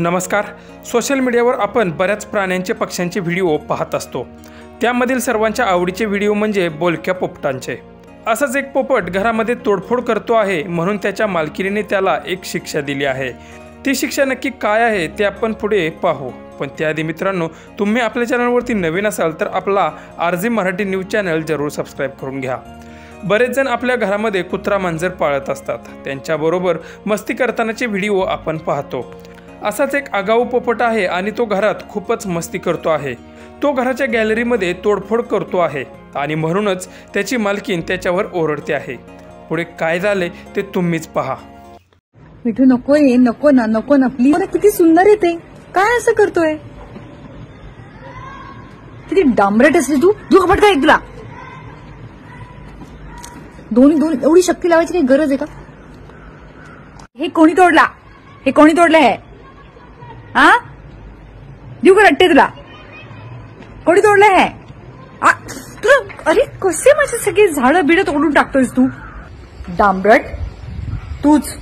नमस्कार. सोशल मीडियावर आपण बऱ्याच प्राण्यांचे पक्ष्यांचे व्हिडिओ पाहत असतो. त्यामधील सर्वांच्या आवडीचे व्हिडिओ म्हणजे बोलक्या पोपटांचे. असाच एक पोपट घरामध्ये तोडफोड करतो आहे म्हणून त्याच्या मालकीने त्याला एक शिक्षा दिली आहे. ती शिक्षा नक्की काय आहे ते आपण पुढे पाहू. पण त्याआधी मित्रांनो, तुम्ही आपल्या चॅनलवरती नवीन असाल तर आपला RJ मराठी न्यूज चॅनल जरूर सबस्क्राईब करून घ्या. बरेच जण आपल्या घरामध्ये कुत्रा मांजर पाळत असतात. त्यांच्याबरोबर मस्ती करतानाचे व्हिडिओ आपण पाहतो. असाच एक आगाऊ पोपट आहे आणि तो घरात खूपच मस्ती करतो आहे. तो घराच्या गॅलरीमध्ये तोडफोड करतो आहे आणि म्हणूनच त्याची मालकीन त्याच्यावर ओरडते आहे. पुढे काय झाले ते तुम्हीच पहा. मिठू नको ये, नको ना प्लीज. किती सुंदर आहे ते. काय असं करतोय? किती डांबरट असली तू. खपट काय तुला दोन एवढी शक्ती लावायची काही गरज आहे का? हे कोणी तोडलं हे? हा देऊ का रट्टे तुला? कोणी तोडलं हे? अरे कसे माझे सगळे झाडं बिडं तोडून टाकतोयस तू? डांबरट तूच.